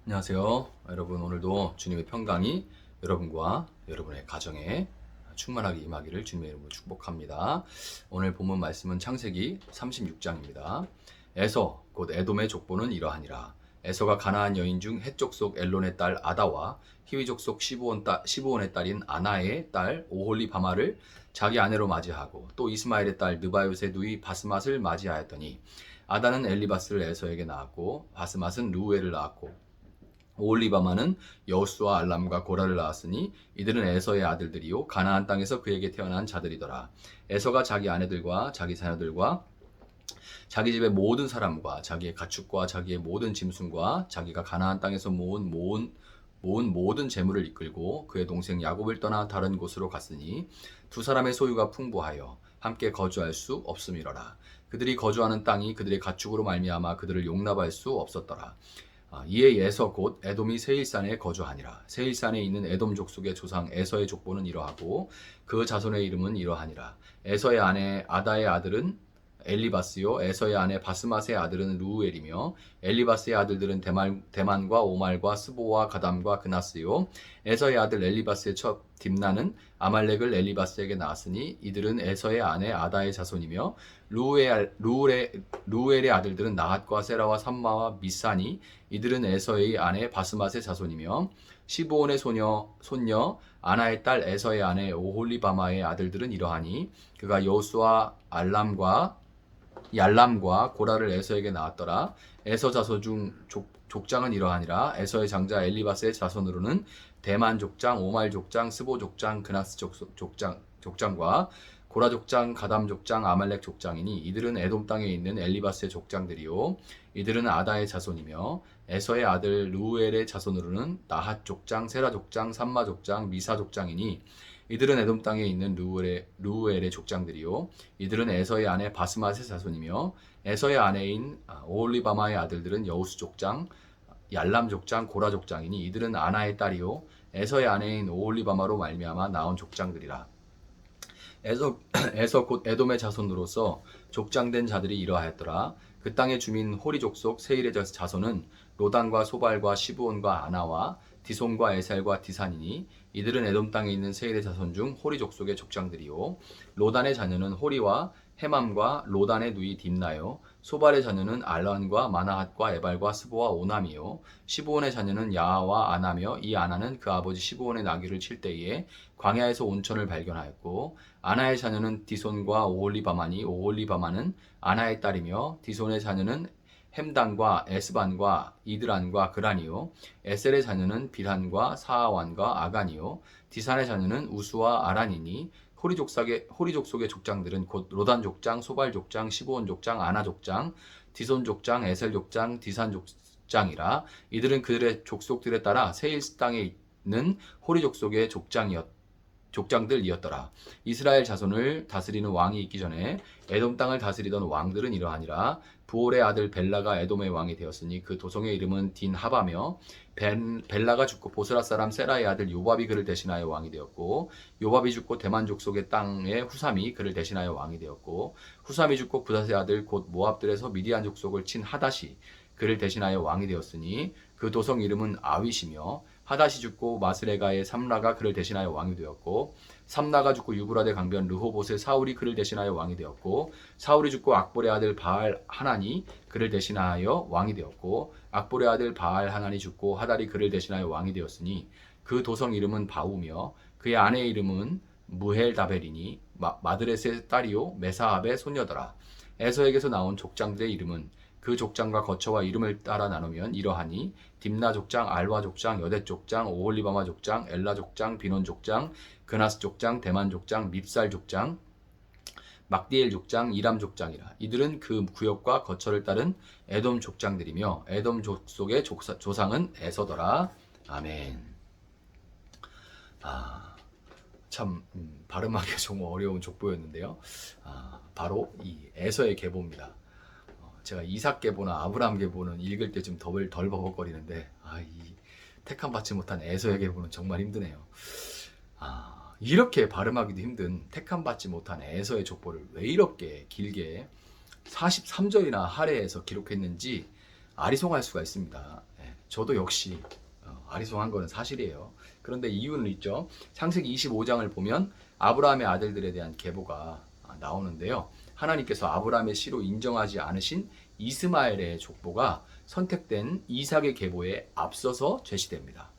안녕하세요. 여러분, 오늘도 주님의 평강이 여러분과 여러분의 가정에 충만하게 임하기를 주님의 이름으로 축복합니다. 오늘 본문 말씀은 창세기 36장입니다. 에서 곧 에돔의 족보는 이러하니라. 에서가 가나안 여인 중 헷 족속 엘론의 딸 아다와 히위 족속 시브온의 딸인 아나의 딸 오홀리바마를 자기 아내로 맞이하고 또 이스마엘의 딸 느바요의 누이 바스맛을 맞이하였더니 아다는 엘리바스를 에서에게 낳았고 바스맛은 루우엘을 낳았고 오홀리바마는 여호수아 알람과 고라를 낳았으니 이들은 에서의 아들들이요 가나안 땅에서 그에게 태어난 자들이더라. 에서가 자기 아내들과 자기 자녀들과 자기 집의 모든 사람과 자기의 가축과 자기의 모든 짐승과 자기가 가나안 땅에서 모은 모든 재물을 이끌고 그의 동생 야곱을 떠나 다른 곳으로 갔으니 두 사람의 소유가 풍부하여 함께 거주할 수 없음이러라. 그들이 거주하는 땅이 그들의 가축으로 말미암아 그들을 용납할 수 없었더라. 이에 에서 곧 에돔이 세일산에 거주하니라. 세일산에 있는 에돔 족속의 조상 에서의 족보는 이러하고 그 자손의 이름은 이러하니라. 에서의 아내 아다의 아들은 엘리바스요 에서의 아내 바스맛의 아들은 루우엘이며 엘리바스의 아들들은 대만과 오말과 스보와 가담과 그나스요 에서의 아들 엘리바스의 첩 딥나는 아말렉을 엘리바스에게 낳았으니 이들은 에서의 아내 아다의 자손이며 루엘의 아들들은 나핫과 세라와 삼마와 미사니 이들은 에서의 아내 바스맛의 자손이며 시브온의 손녀 아나의 딸 에서의 아내 오홀리바마의 아들들은 이러하니 그가 여호수아 얄람과 고라를 에서에게 낳았더라. 에서 자손 중 족장은 이러하니라. 에서의 장자 엘리바스의 자손으로는 대만 족장, 오말 족장, 스보 족장, 그나스 족장과 고라 족장, 가담 족장, 아말렉 족장이니 이들은 에돔 땅에 있는 엘리바스의 족장들이요 이들은 아다의 자손이며 에서의 아들 루엘의 자손으로는 나핫 족장, 세라 족장, 삼마 족장, 미사 족장이니 이들은 에돔 땅에 있는 루엘의 족장들이요 이들은 에서의 아내 바스맛의 자손이며 에서의 아내인 오홀리바마의 아들들은 여우스 족장, 얄람 족장, 고라 족장이니 이들은 아나의 딸이요 에서의 아내인 오홀리바마로 말미암아 나온 족장들이라. 에서 곧 에돔의 자손으로서 족장된 자들이 이러하였더라. 그 땅의 주민 호리 족속 세일의 자손은 로단과 소발과 시브온과 아나와 디손과 에셀과 디산이니 이들은 에돔 땅에 있는 세일의 자손 중 호리 족속의 족장들이요 로단의 자녀는 호리와 헤맘과 로단의 누이 딥나요 소발의 자녀는 알란과 마나핫과 에발과 스보와 오남이요 시브온의 자녀는 야하와 아나며 이 아나는 그 아버지 시브온의 나귀를 칠 때에 광야에서 온천을 발견하였고 아나의 자녀는 디손과 오홀리바마니 오홀리바마는 아나의 딸이며 디손의 자녀는 햄단과 에스반과 이드란과 그란이요 에셀의 자녀는 빌한과 사하완과 아간이요 디산의 자녀는 우수와 아란이니 호리 족속의 족장들은 곧 로단 족장, 소발 족장, 시브온 족장, 아나 족장, 디손 족장, 에셀 족장, 디산 족장이라. 이들은 그들의 족속들에 따라 세일 땅에 있는 호리 족속의 족장들이었더라. 이스라엘 자손을 다스리는 왕이 있기 전에 에돔 땅을 다스리던 왕들은 이러하니라. 부올의 아들 벨라가 에돔의 왕이 되었으니 그 도성의 이름은 딘하바며 벨라가 죽고 보스라 사람 세라의 아들 요밥이 그를 대신하여 왕이 되었고 요밥이 죽고 대만 족속의 땅의 후삼이 그를 대신하여 왕이 되었고 후삼이 죽고 부닷의 아들 곧 모압들에서 미디안 족속을 친 하닷이 그를 대신하여 왕이 되었으니 그 도성 이름은 아윗이며 하닷이 죽고 마스레가의 삼라가 그를 대신하여 왕이 되었고 삼라가 죽고 유브라데 강변 르호봇의 사울이 그를 대신하여 왕이 되었고 사울이 죽고 악볼의 아들 바알 하나니 그를 대신하여 왕이 되었고 악볼의 아들 바알 하나니 죽고 하달이 그를 대신하여 왕이 되었으니 그 도성 이름은 바우며 그의 아내의 이름은 무헬다벨이니 마드렛의 딸이요 메사압의 손녀더라. 에서에게서 나온 족장들의 이름은 그 족장과 거처와 이름을 따라 나누면 이러하니 딥나 족장, 알와 족장, 여댓 족장, 오홀리바마 족장, 엘라 족장, 비논 족장, 그나스 족장, 대만 족장, 밉살 족장, 막디엘 족장, 이람 족장이라. 이들은 그 구역과 거처를 따른 에돔 족장들이며 에돔 족속의 조상은 에서더라. 아멘. 참 발음하기가 정말 어려운 족보였는데요. 바로 이 에서의 계보입니다. 제가 이삭 계보나 아브라함 계보는 읽을 때 좀 덜 버벅거리는데 이 택함 받지 못한 에서의 계보는 정말 힘드네요. 이렇게 발음하기도 힘든 택함 받지 못한 에서의 족보를 왜 이렇게 길게 43절이나 할애해서 기록했는지 아리송할 수가 있습니다. 저도 역시 아리송한 거는 사실이에요. 그런데 이유는 있죠. 창세기 25장을 보면 아브라함의 아들들에 대한 계보가 나오는데요. 하나님께서 아브라함의 씨로 인정하지 않으신 이스마엘의 족보가 선택된 이삭의 계보에 앞서서 제시됩니다.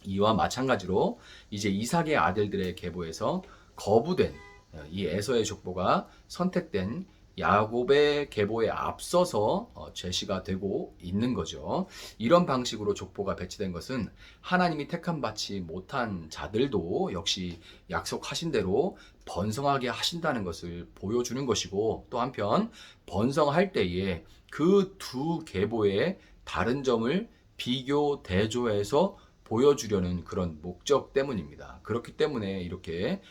이와 마찬가지로 이제 이삭의 아들들의 계보에서 거부된 이 에서의 족보가 선택된 야곱의 계보에 앞서서 제시가 되고 있는 거죠. 이런 방식으로 족보가 배치된 것은 하나님이 택함 받지 못한 자들도 역시 약속하신 대로 번성하게 하신다는 것을 보여주는 것이고, 또 한편 번성할 때에 그 두 계보의 다른 점을 비교 대조해서 보여주려는 그런 목적 때문입니다. 그렇기 때문에 이렇게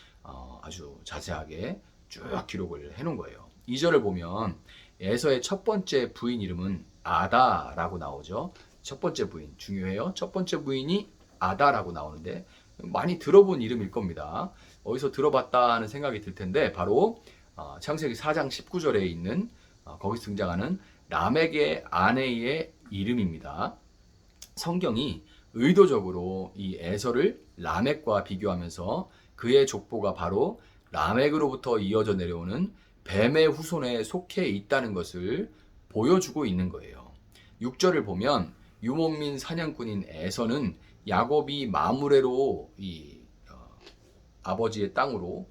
아주 자세하게 쭉 기록을 해놓은 거예요. 2절을 보면 에서의 첫 번째 부인 이름은 아다라고 나오죠. 첫 번째 부인 중요해요. 첫 번째 부인이 아다라고 나오는데 많이 들어본 이름일 겁니다. 어디서 들어봤다는 생각이 들 텐데 바로 창세기 4장 19절에 있는 거기서 등장하는 라멕의 아내의 이름입니다. 성경이 의도적으로 이 에서를 라멕과 비교하면서 그의 족보가 바로 라멕으로부터 이어져 내려오는 뱀의 후손에 속해 있다는 것을 보여주고 있는 거예요. 6절을 보면 유목민 사냥꾼인 에서는 야곱이 마므레로 아버지의 땅으로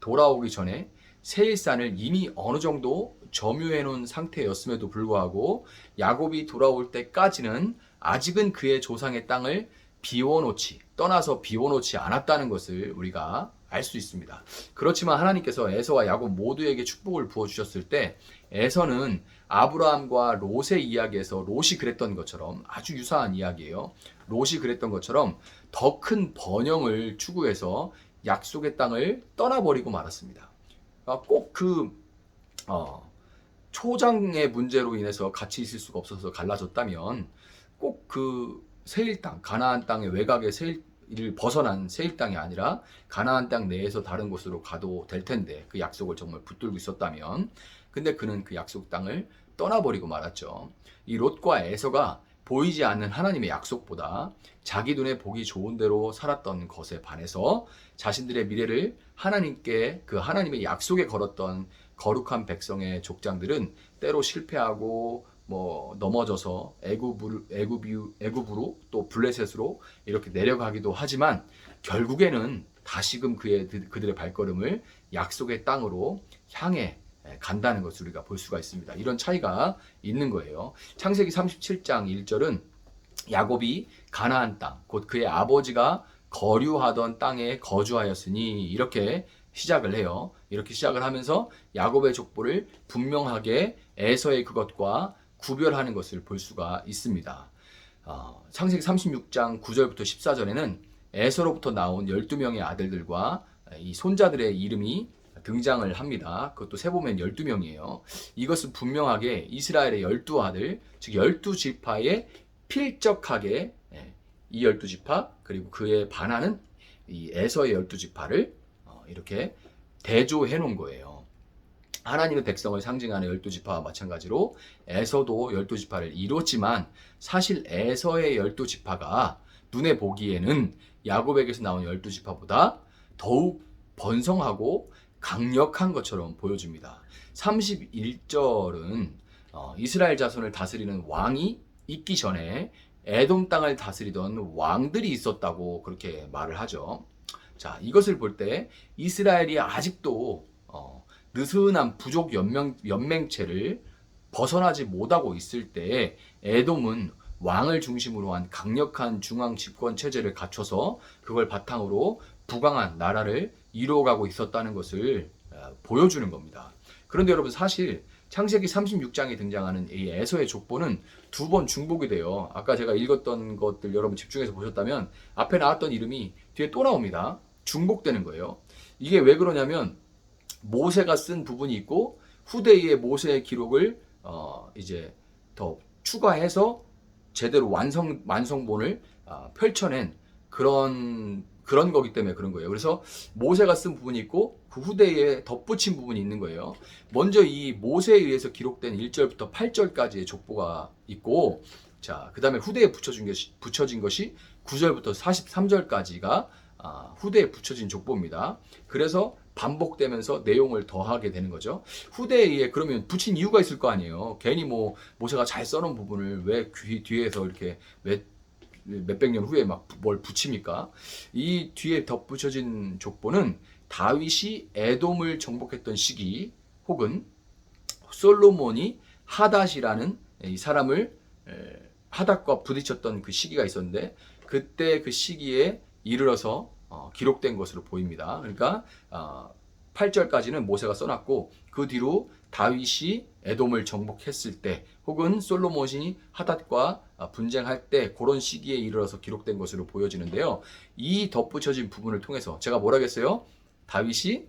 돌아오기 전에 세일산을 이미 어느 정도 점유해 놓은 상태였음에도 불구하고 야곱이 돌아올 때까지는 아직은 그의 조상의 땅을 떠나서 비워놓지 않았다는 것을 우리가 알 수 있습니다. 그렇지만 하나님께서 에서와 야곱 모두에게 축복을 부어주셨을 때 에서는 아브라함과 롯의 이야기에서 롯이 그랬던 것처럼, 아주 유사한 이야기예요. 롯이 그랬던 것처럼 더 큰 번영을 추구해서 약속의 땅을 떠나버리고 말았습니다. 꼭 초장의 문제로 인해서 같이 있을 수가 없어서 갈라졌다면 꼭 그 세일 땅, 가나안 땅의 외곽의 세일을 벗어난 세일 땅이 아니라 가나안 땅 내에서 다른 곳으로 가도 될 텐데, 그 약속을 정말 붙들고 있었다면. 근데 그는 그 약속 땅을 떠나버리고 말았죠. 이 롯과 에서가 보이지 않는 하나님의 약속보다 자기 눈에 보기 좋은 대로 살았던 것에 반해서 자신들의 미래를 하나님께, 그 하나님의 약속에 걸었던 거룩한 백성의 족장들은 때로 실패하고 넘어져서 애굽으로 또 블레셋으로 이렇게 내려가기도 하지만 결국에는 다시금 그들의 발걸음을 약속의 땅으로 향해 간다는 것을 우리가 볼 수가 있습니다. 이런 차이가 있는 거예요. 창세기 37장 1절은 야곱이 가나안 땅, 곧 그의 아버지가 거류하던 땅에 거주하였으니 이렇게 시작을 해요. 이렇게 시작을 하면서 야곱의 족보를 분명하게 에서의 그것과 구별하는 것을 볼 수가 있습니다. 창세기 36장 9절부터 14절에는 에서로부터 나온 12명의 아들들과 이 손자들의 이름이 등장을 합니다. 그것도 세보면 12명이에요. 이것은 분명하게 이스라엘의 12아들, 즉 12지파에 필적하게 이 12지파 그리고 그에 반하는 이 에서의 12지파를 이렇게 대조해 놓은 거예요. 하나님의 백성을 상징하는 12지파와 마찬가지로 에서도 12지파를 이뤘지만 사실 에서의 12지파가 눈에 보기에는 야곱에게서 나온 12지파보다 더욱 번성하고 강력한 것처럼 보여집니다. 31절은 이스라엘 자손을 다스리는 왕이 있기 전에 에돔 땅을 다스리던 왕들이 있었다고 그렇게 말을 하죠. 자, 이것을 볼 때 이스라엘이 아직도 느슨한 부족 연맹체를 벗어나지 못하고 있을 때 에돔은 왕을 중심으로 한 강력한 중앙 집권 체제를 갖춰서 그걸 바탕으로 부강한 나라를 이루어가고 있었다는 것을 보여주는 겁니다. 그런데 여러분, 사실 창세기 36장에 등장하는 이 에서의 족보는 두 번 중복이 돼요. 아까 제가 읽었던 것들 여러분 집중해서 보셨다면 앞에 나왔던 이름이 뒤에 또 나옵니다. 중복되는 거예요. 이게 왜 그러냐면 모세가 쓴 부분이 있고 후대의 모세의 기록을 이제 더 추가해서 제대로 완성본을 펼쳐낸 그런 거기 때문에 그런 거예요. 그래서 모세가 쓴 부분이 있고 그 후대에 덧붙인 부분이 있는 거예요. 먼저 이 모세에 의해서 기록된 1절부터 8절까지의 족보가 있고 자, 그 다음에 후대에 붙여진 것이 9절부터 43절까지가 후대에 붙여진 족보입니다. 그래서 반복되면서 내용을 더하게 되는 거죠. 후대에 의해 그러면 붙인 이유가 있을 거 아니에요. 괜히 뭐 모세가 잘 써놓은 부분을 왜 뒤에서 이렇게 몇백 년 후에 막 뭘 붙입니까? 이 뒤에 덧붙여진 족보는 다윗이 에돔을 정복했던 시기 혹은 솔로몬이 하닷이라는 이 사람을 하닷과 부딪혔던 그 시기가 있었는데 그때 그 시기에 이르러서 기록된 것으로 보입니다. 그러니까 8절까지는 모세가 써놨고 그 뒤로 다윗이 에돔을 정복했을 때 혹은 솔로몬이 하닷과 분쟁할 때 그런 시기에 이르러서 기록된 것으로 보여지는데요. 이 덧붙여진 부분을 통해서 제가 뭐라겠어요? 다윗이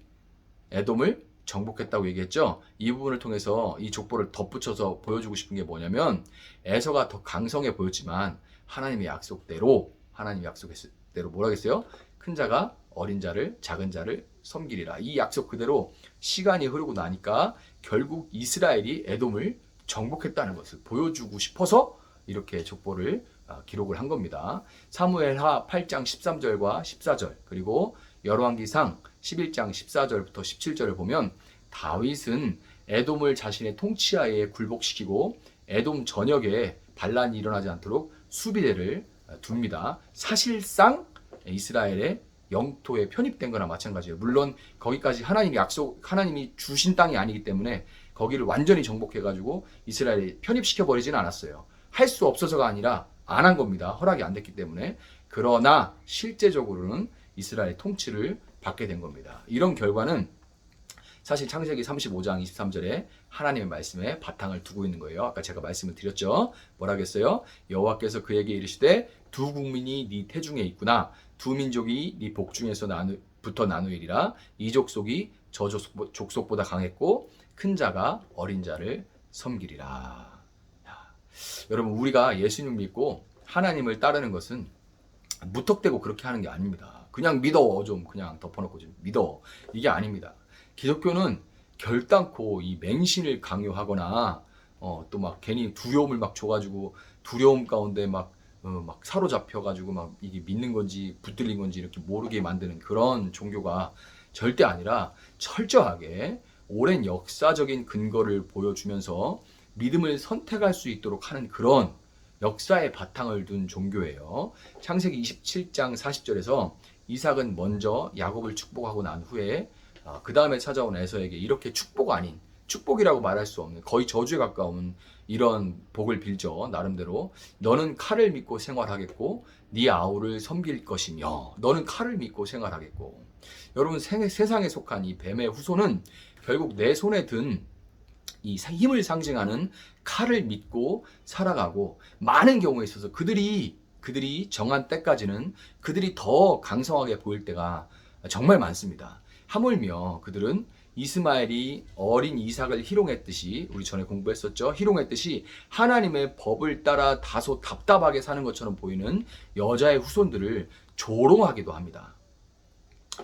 에돔을 정복했다고 얘기했죠. 이 부분을 통해서 이 족보를 덧붙여서 보여주고 싶은 게 뭐냐면 에서가 더 강성해 보였지만 하나님의 약속대로 약속했을 대로 뭐라겠어요? 큰 자가 어린 자를 작은 자를 섬기리라. 이 약속 그대로 시간이 흐르고 나니까 결국 이스라엘이 에돔을 정복했다는 것을 보여주고 싶어서 이렇게 족보를 기록을 한 겁니다. 사무엘하 8장 13절과 14절 그리고 열왕기상 11장 14절부터 17절을 보면 다윗은 에돔을 자신의 통치하에 굴복시키고 에돔 전역에 반란이 일어나지 않도록 수비대를 둡니다. 사실상 이스라엘의 영토에 편입된 거나 마찬가지예요. 물론 거기까지 하나님이 주신 땅이 아니기 때문에 거기를 완전히 정복해가지고 이스라엘에 편입시켜 버리지는 않았어요. 할 수 없어서가 아니라 안 한 겁니다. 허락이 안 됐기 때문에. 그러나 실제적으로는 이스라엘 통치를 받게 된 겁니다. 이런 결과는 사실 창세기 35장 23절에 하나님의 말씀에 바탕을 두고 있는 거예요. 아까 제가 말씀을 드렸죠. 뭐라겠어요? 여호와께서 그에게 이르시되 두 국민이 네 태중에 있구나. 두 민족이 네 복중에서 부터 나누리라. 이 족속이 저 족속보다 강했고 큰 자가 어린 자를 섬기리라. 여러분 우리가 예수님 믿고 하나님을 따르는 것은 무턱대고 그렇게 하는 게 아닙니다. 그냥 믿어 좀 그냥 덮어놓고 좀 믿어 이게 아닙니다. 기독교는 결단코 이 맹신을 강요하거나 또 막 괜히 두려움을 막 줘가지고 두려움 가운데 막 사로잡혀가지고 막 이게 믿는 건지 붙들린 건지 이렇게 모르게 만드는 그런 종교가 절대 아니라 철저하게 오랜 역사적인 근거를 보여주면서 믿음을 선택할 수 있도록 하는 그런 역사의 바탕을 둔 종교예요. 창세기 27장 40절에서 이삭은 먼저 야곱을 축복하고 난 후에 그 다음에 찾아온 에서에게 이렇게 축복 아닌 축복이라고 말할 수 없는 거의 저주에 가까운 이런 복을 빌죠. 나름대로 너는 칼을 믿고 생활하겠고 네 아우를 섬길 것이며 너는 칼을 믿고 생활하겠고 여러분 세상에 속한 이 뱀의 후손은 결국 내 손에 든 이 힘을 상징하는 칼을 믿고 살아가고 많은 경우에 있어서 그들이 정한 때까지는 그들이 더 강성하게 보일 때가 정말 많습니다. 하물며 그들은 이스마엘이 어린 이삭을 희롱했듯이 우리 전에 공부했었죠. 희롱했듯이 하나님의 법을 따라 다소 답답하게 사는 것처럼 보이는 여자의 후손들을 조롱하기도 합니다.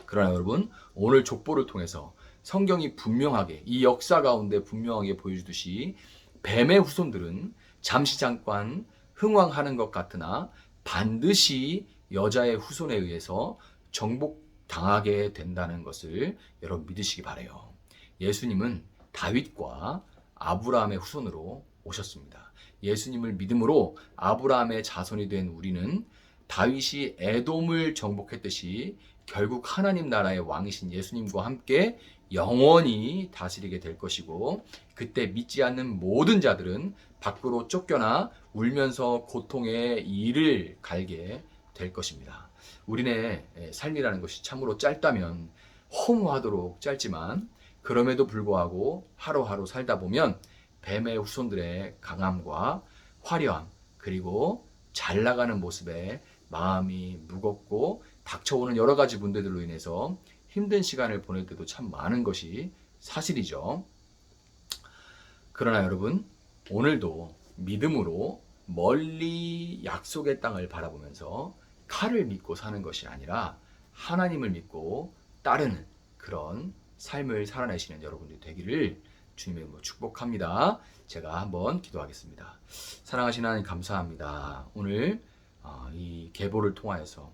그러나 여러분 오늘 족보를 통해서 성경이 분명하게 이 역사 가운데 분명하게 보여주듯이 뱀의 후손들은 잠시 잠깐 흥왕하는 것 같으나 반드시 여자의 후손에 의해서 정복당하게 된다는 것을 여러분 믿으시기 바라요. 예수님은 다윗과 아브라함의 후손으로 오셨습니다. 예수님을 믿음으로 아브라함의 자손이 된 우리는 다윗이 에돔을 정복했듯이 결국 하나님 나라의 왕이신 예수님과 함께 영원히 다스리게 될 것이고 그때 믿지 않는 모든 자들은 밖으로 쫓겨나 울면서 고통의 이를 갈게 될 것입니다. 우리네 삶이라는 것이 참으로 짧다면 허무하도록 짧지만 그럼에도 불구하고 하루하루 살다 보면 뱀의 후손들의 강함과 화려함 그리고 잘 나가는 모습에 마음이 무겁고 닥쳐오는 여러 가지 문제들로 인해서 힘든 시간을 보낼 때도 참 많은 것이 사실이죠. 그러나 여러분 오늘도 믿음으로 멀리 약속의 땅을 바라보면서 칼을 믿고 사는 것이 아니라 하나님을 믿고 따르는 그런 삶을 살아내시는 여러분들이 되기를 주님의 이름으로 축복합니다. 제가 한번 기도하겠습니다. 사랑하신 하나님 감사합니다. 오늘 이 계보를 통하여서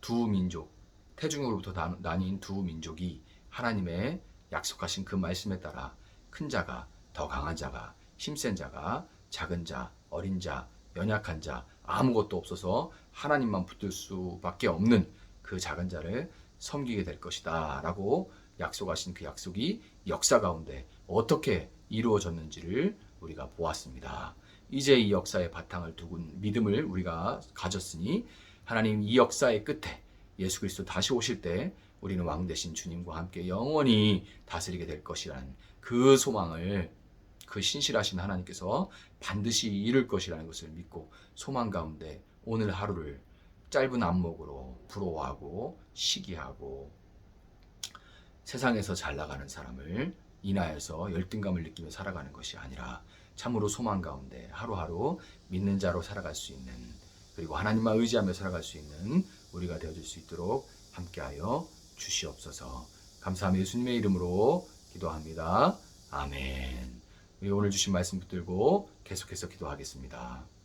두 민족, 태중으로부터 나뉜 두 민족이 하나님의 약속하신 그 말씀에 따라 큰 자가, 더 강한 자가, 힘센 자가, 작은 자, 어린 자, 연약한 자, 아무것도 없어서 하나님만 붙들 수밖에 없는 그 작은 자를 섬기게 될 것이다 라고 약속하신 그 약속이 역사 가운데 어떻게 이루어졌는지를 우리가 보았습니다. 이제 이 역사의 바탕을 두고 믿음을 우리가 가졌으니 하나님 이 역사의 끝에 예수 그리스도 다시 오실 때 우리는 왕 되신 주님과 함께 영원히 다스리게 될 것이라는 그 소망을 그 신실하신 하나님께서 반드시 이룰 것이라는 것을 믿고 소망 가운데 오늘 하루를 짧은 안목으로 부러워하고 시기하고 세상에서 잘 나가는 사람을 인하여서 열등감을 느끼며 살아가는 것이 아니라 참으로 소망 가운데 하루하루 믿는 자로 살아갈 수 있는, 그리고 하나님만 의지하며 살아갈 수 있는 우리가 되어줄 수 있도록 함께하여 주시옵소서. 감사하며 예수님의 이름으로 기도합니다. 아멘. 우리 오늘 주신 말씀 붙들고 계속해서 기도하겠습니다.